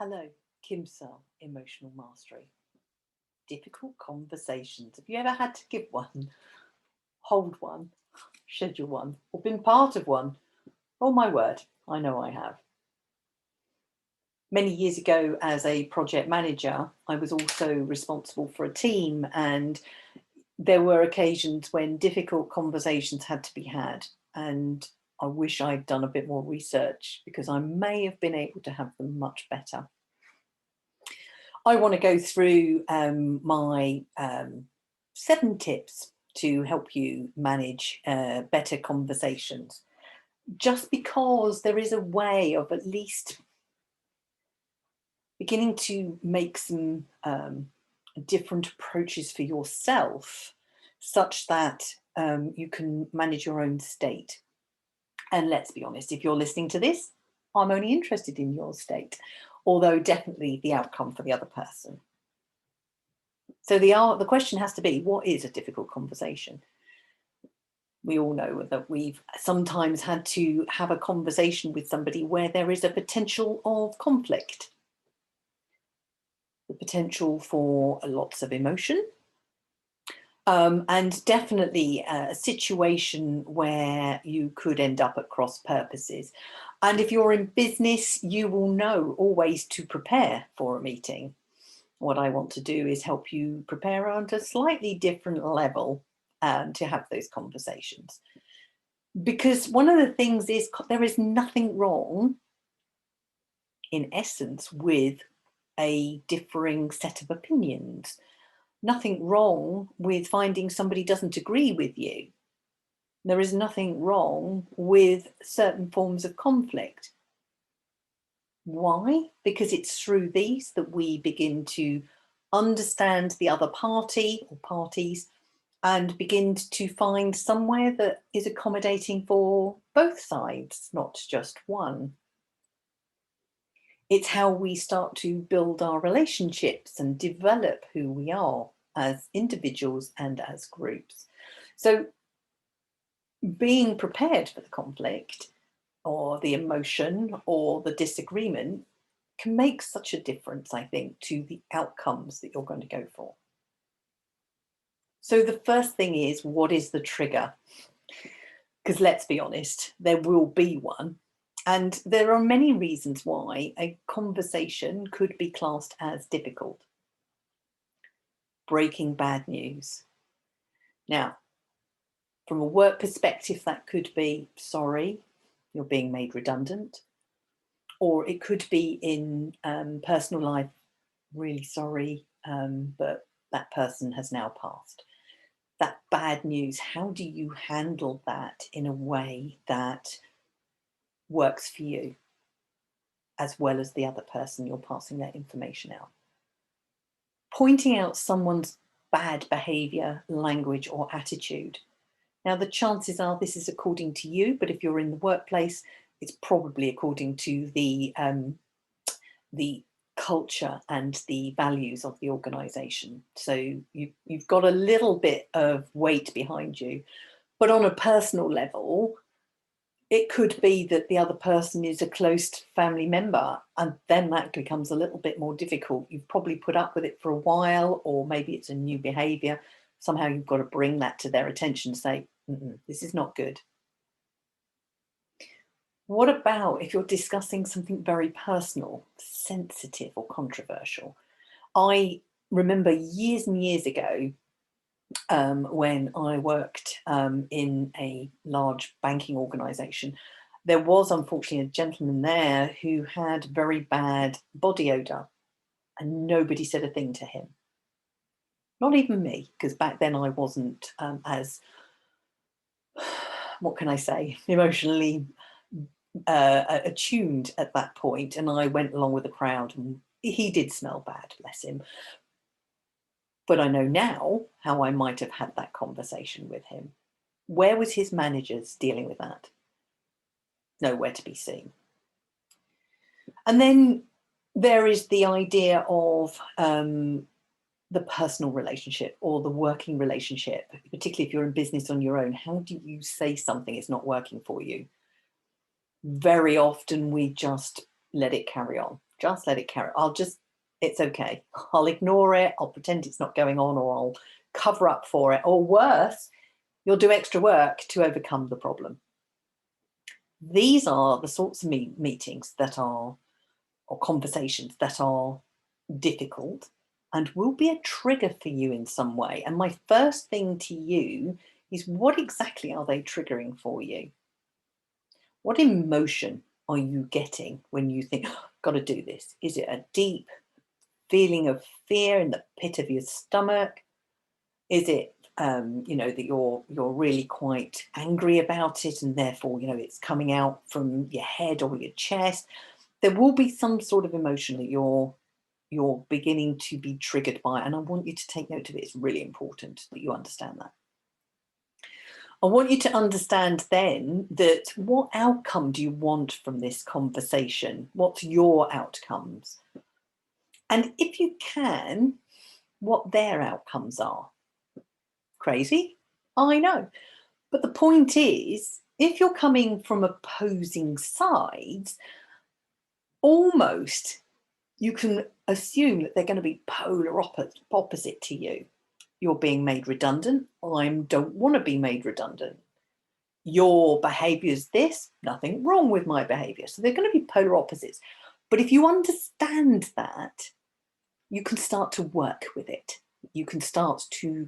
Hello, Kim Searle, Emotional Mastery. Difficult conversations. Have you ever had to give one, hold one, schedule one, or been part of one? Oh my word, I know I have. Many years ago, as a project manager, I was also responsible for a team, and there were occasions when difficult conversations had to be had. And I wish I'd done a bit more research because I may have been able to have them much better. I want to go through my 7 tips to help you manage better conversations, just because there is a way of at least beginning to make some different approaches for yourself, such that you can manage your own state. And let's be honest, if you're listening to this, I'm only interested in your state, although definitely the outcome for the other person. So the question has to be, what is a difficult conversation? We all know that we've sometimes had to have a conversation with somebody where there is a potential of conflict, the potential for lots of emotion, and definitely a situation where you could end up at cross purposes. And if you're in business, you will know always to prepare for a meeting. What I want to do is help you prepare on a slightly different level to have those conversations. Because one of the things is there is nothing wrong, in essence, with a differing set of opinions. Nothing wrong with finding somebody doesn't agree with you. There is nothing wrong with certain forms of conflict. Why? Because it's through these that we begin to understand the other party or parties and begin to find somewhere that is accommodating for both sides, not just one. It's how we start to build our relationships and develop who we are as individuals and as groups. So being prepared for the conflict or the emotion or the disagreement can make such a difference, I think, to the outcomes that you're going to go for. So the first thing is, what is the trigger? Because let's be honest, there will be one. And there are many reasons why a conversation could be classed as difficult. Breaking bad news. Now, from a work perspective, that could be, sorry, you're being made redundant. Or it could be in personal life, really sorry, but that person has now passed. That bad news, how do you handle that in a way that works for you, as well as the other person you're passing that information out? Pointing out someone's bad behaviour, language, or attitude. Now, the chances are this is according to you, but if you're in the workplace, it's probably according to the culture and the values of the organisation. So you've got a little bit of weight behind you. But on a personal level, it could be that the other person is a close family member, and then that becomes a little bit more difficult. You've probably put up with it for a while, or maybe it's a new behaviour. Somehow you've got to bring that to their attention, say, this is not good. What about if you're discussing something very personal, sensitive, or controversial? I remember years and years ago when I worked in a large banking organisation, there was unfortunately a gentleman there who had very bad body odour, and nobody said a thing to him. Not even me, because back then I wasn't as, what can I say, emotionally attuned at that point, and I went along with the crowd, and he did smell bad, bless him. But I know now how I might have had that conversation with him. Where was his managers dealing with that? Nowhere to be seen. And then there is the idea of the personal relationship or the working relationship, particularly if you're in business on your own. How do you say something is not working for you? Very often we just let it carry on, Just let it carry. It's okay. I'll ignore it. I'll pretend it's not going on, or I'll cover up for it. Or worse, you'll do extra work to overcome the problem. These are the sorts of meetings that are, or conversations that are difficult and will be a trigger for you in some way. And my first thing to you is, what exactly are they triggering for you? What emotion are you getting when you think, oh, I've got to do this? Is it a deep feeling of fear in the pit of your stomach? Is it, that you're really quite angry about it, and therefore, it's coming out from your head or your chest? There will be some sort of emotion that you're beginning to be triggered by, and I want you to take note of it. It's really important that you understand that. I want you to understand then that, what outcome do you want from this conversation? What's your outcomes? And if you can, what their outcomes are. Crazy? I know. But the point is, if you're coming from opposing sides, almost you can assume that they're going to be polar opposite to you. You're being made redundant. I don't want to be made redundant. Your behaviour is this, nothing wrong with my behaviour. So they're going to be polar opposites. But if you understand that, you can start to work with it. You can start to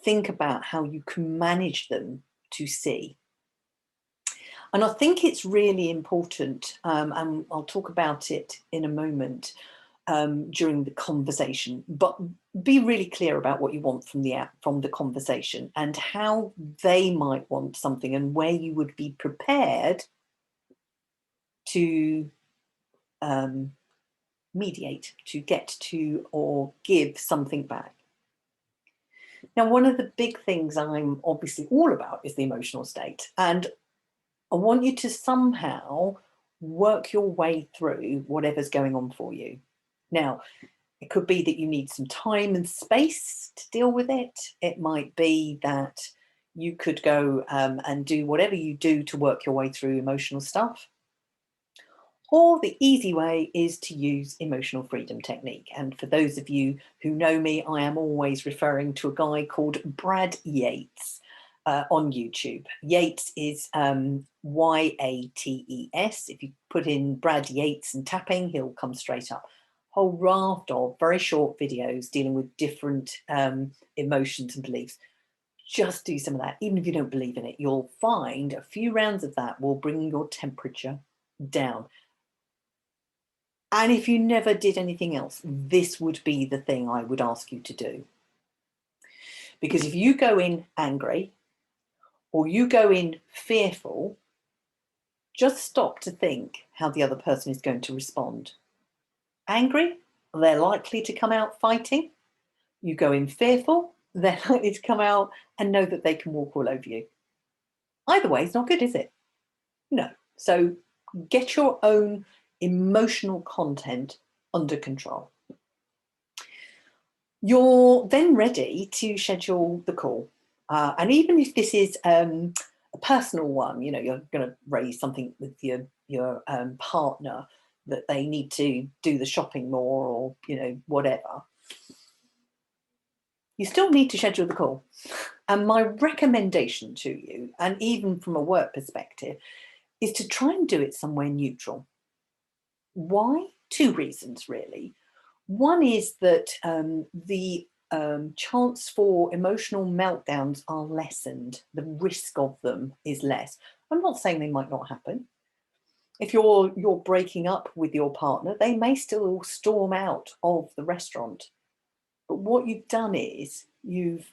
think about how you can manage them to see. And I think it's really important, and I'll talk about it in a moment, during the conversation, but be really clear about what you want from the conversation, and how they might want something, and where you would be prepared to mediate, to get to or give something back. Now, one of the big things I'm obviously all about is the emotional state, and I want you to somehow work your way through whatever's going on for you. Now, it could be that you need some time and space to deal with it. It might be that you could go and do whatever you do to work your way through emotional stuff. Or the easy way is to use emotional freedom technique. And for those of you who know me, I am always referring to a guy called Brad Yates on YouTube. Yates is Y-A-T-E-S. If you put in Brad Yates and tapping, he'll come straight up. Whole raft of very short videos dealing with different emotions and beliefs. Just do some of that. Even if you don't believe in it, you'll find a few rounds of that will bring your temperature down. And if you never did anything else, this would be the thing I would ask you to do. Because if you go in angry or you go in fearful, just stop to think how the other person is going to respond. Angry, they're likely to come out fighting. You go in fearful, they're likely to come out and know that they can walk all over you. Either way, it's not good, is it? No. So get your own emotional content under control. You're then ready to schedule the call. And even if this is a personal one, you're going to raise something with your partner, that they need to do the shopping more, or whatever, you still need to schedule the call. And my recommendation to you, and even from a work perspective, is to try and do it somewhere neutral. Why? Two reasons, really. One is that the chance for emotional meltdowns are lessened. The risk of them is less. I'm not saying they might not happen. If you're breaking up with your partner, they may still storm out of the restaurant. But what you've done is you've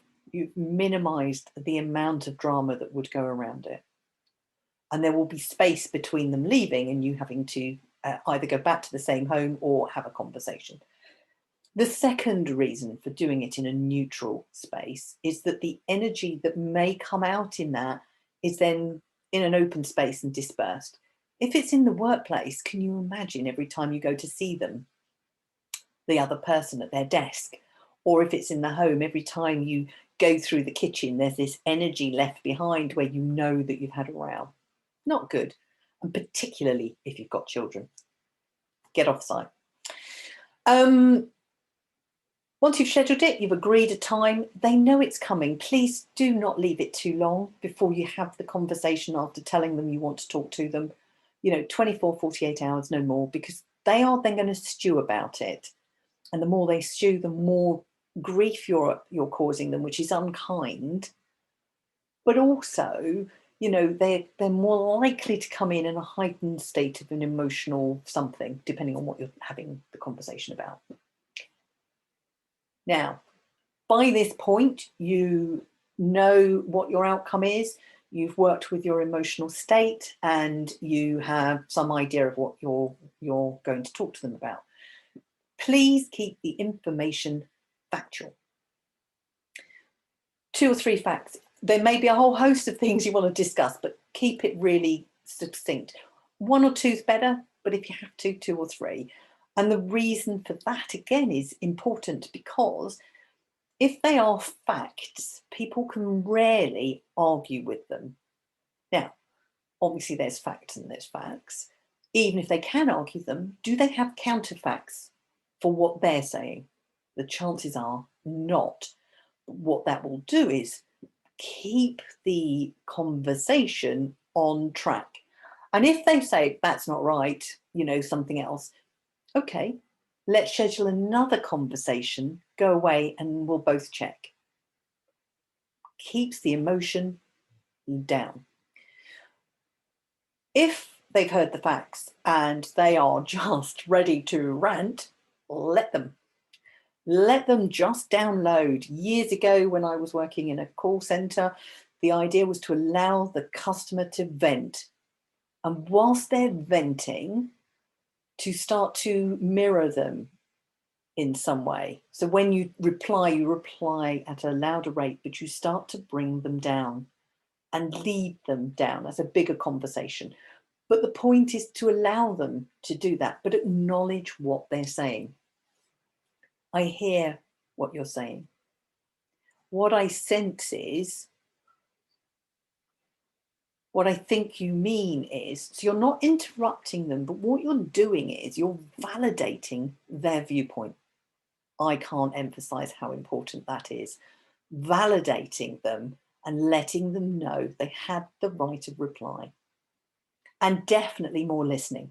minimized the amount of drama that would go around it. And there will be space between them leaving and you having to either go back to the same home or have a conversation. The second reason for doing it in a neutral space is that the energy that may come out in that is then in an open space and dispersed. If it's in the workplace, can you imagine every time you go to see them, the other person at their desk? Or if it's in the home, every time you go through the kitchen, there's this energy left behind where you know that you've had a row. Not good. And particularly if you've got children. Get off site. Once you've scheduled it, you've agreed a time, they know it's coming. Please do not leave it too long before you have the conversation after telling them you want to talk to them. 24, 48 hours, no more, because they are then going to stew about it. And the more they stew, the more grief you're causing them, which is unkind. But also, they're more likely to come in a heightened state of an emotional something, depending on what you're having the conversation about. Now, by this point, you know what your outcome is. You've worked with your emotional state and you have some idea of what you're going to talk to them about. Please keep the information factual. 2 or 3 facts. There may be a whole host of things you want to discuss, but keep it really succinct. 1 or 2 is better, but if you have to, 2 or 3. And the reason for that, again, is important because if they are facts, people can rarely argue with them. Now, obviously there's facts and there's facts. Even if they can argue them, do they have counterfacts for what they're saying? The chances are not. What that will do is keep the conversation on track. And if they say, that's not right, something else, okay, let's schedule another conversation, go away and we'll both check. Keeps the emotion down. If they've heard the facts and they are just ready to rant, let them. Let them just download. Years ago, when I was working in a call center, the idea was to allow the customer to vent. And whilst they're venting, to start to mirror them in some way. So when you reply at a louder rate, but you start to bring them down and lead them down as a bigger conversation. But the point is to allow them to do that, but acknowledge what they're saying. I hear what you're saying. What I sense is, what I think you mean is, so you're not interrupting them, but what you're doing is you're validating their viewpoint. I can't emphasize how important that is. Validating them and letting them know they had the right of reply. And definitely more listening.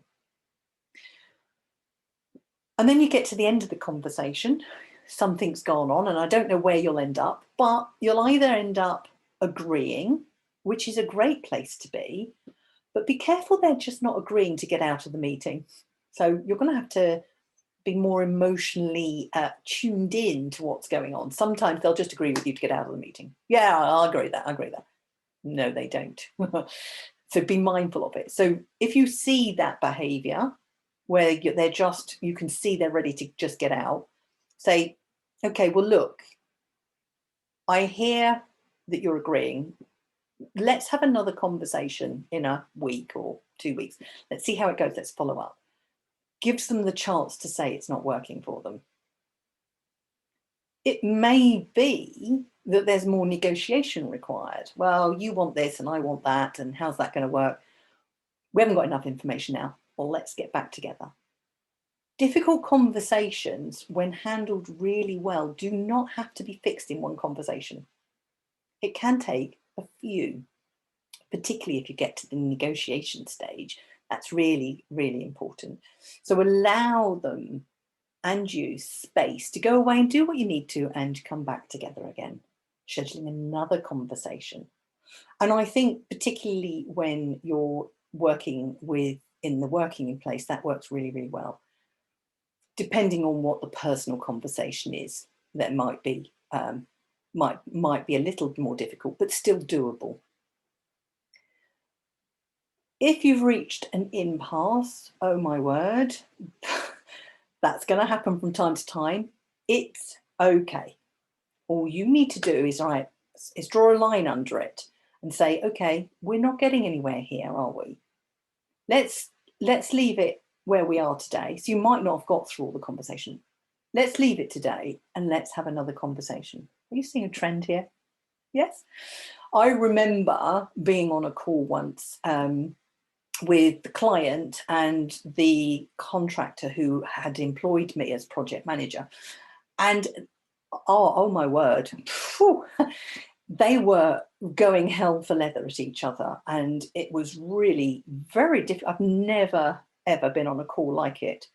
And then you get to the end of the conversation, something's gone on, and I don't know where you'll end up, but you'll either end up agreeing, which is a great place to be, but be careful they're just not agreeing to get out of the meeting. So you're going to have to be more emotionally tuned in to what's going on. Sometimes they'll just agree with you to get out of the meeting. Yeah, I agree with that. I agree with that. No, they don't. So be mindful of it. So if you see that behavior where you can see they're ready to just get out, say, okay, well, look, I hear that you're agreeing. Let's have another conversation in a week or 2 weeks. Let's see how it goes. Let's follow up. Gives them the chance to say it's not working for them. It may be that there's more negotiation required. Well, you want this and I want that, and how's that going to work? We haven't got enough information now. Well, let's get back together. Difficult conversations, when handled really well, do not have to be fixed in one conversation. It can take a few, particularly if you get to the negotiation stage. That's really, really important. So allow them and you space to go away and do what you need to and come back together again, scheduling another conversation. And I think particularly when you're working in the working place, that works really, really well. Depending on what the personal conversation is, that might be might be a little more difficult, but still doable. If you've reached an impasse, oh my word, that's going to happen from time to time. It's okay. All you need to do is draw a line under it and say, okay, we're not getting anywhere here, are we? Let's leave it where we are today. So you might not have got through all the conversation. Let's leave it today and let's have another conversation. Are you seeing a trend here? Yes. I remember being on a call once with the client and the contractor who had employed me as project manager. And oh my word, phew, they were going hell for leather at each other. And it was really very difficult. I've never, ever been on a call like it.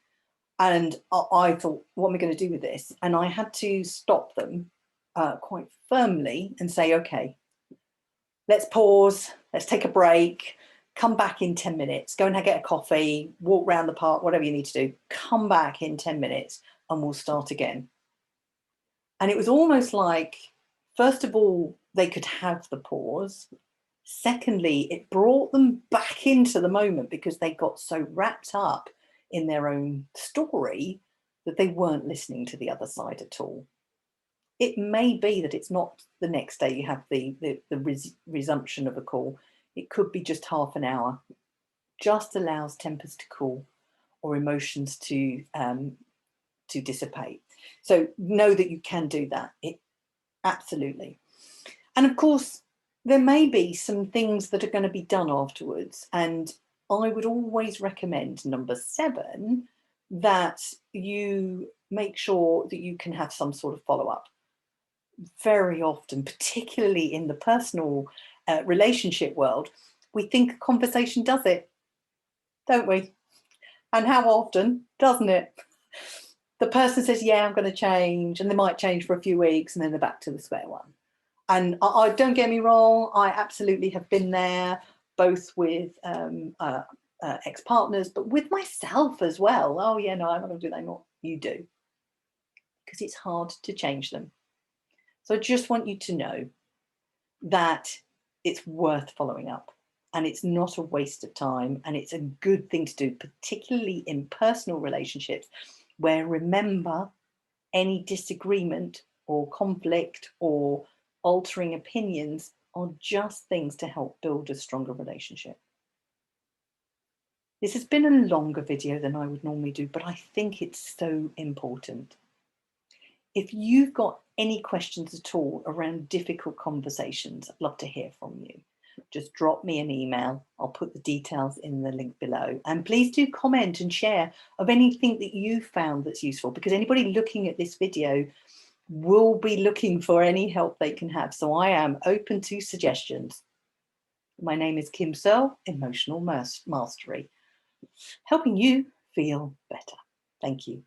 And I thought, what am I going to do with this? And I had to stop them quite firmly and say, okay, let's pause, let's take a break, come back in 10 minutes, go and get a coffee, walk around the park, whatever you need to do, come back in 10 minutes and we'll start again. And it was almost like, first of all, they could have the pause. Secondly, it brought them back into the moment because they got so wrapped up in their own story that they weren't listening to the other side at all. It may be that it's not the next day you have the resumption of a call. It could be just half an hour. Just allows tempers to cool or emotions to dissipate. So know that you can do that. Absolutely. And of course, there may be some things that are going to be done afterwards. And I would always recommend, number 7, that you make sure that you can have some sort of follow-up. Very often, particularly in the personal relationship world, we think a conversation does it, don't we? And how often doesn't it? The person says, yeah, I'm going to change, and they might change for a few weeks and then they're back to the square one. And I don't get me wrong, I absolutely have been there, both with ex-partners, but with myself as well. Oh yeah, no, I'm not going to do that anymore. You do, because it's hard to change them. So I just want you to know that it's worth following up, and it's not a waste of time, and it's a good thing to do, particularly in personal relationships, where, remember, any disagreement or conflict or altering opinions are just things to help build a stronger relationship. This has been a longer video than I would normally do, but I think it's so important. If you've got any questions at all around difficult conversations, I'd love to hear from you. Just drop me an email. I'll put the details in the link below. And please do comment and share of anything that you found that's useful, because anybody looking at this video will be looking for any help they can have. So I am open to suggestions. My name is Kim Searle, Emotional Mastery, helping you feel better. Thank you.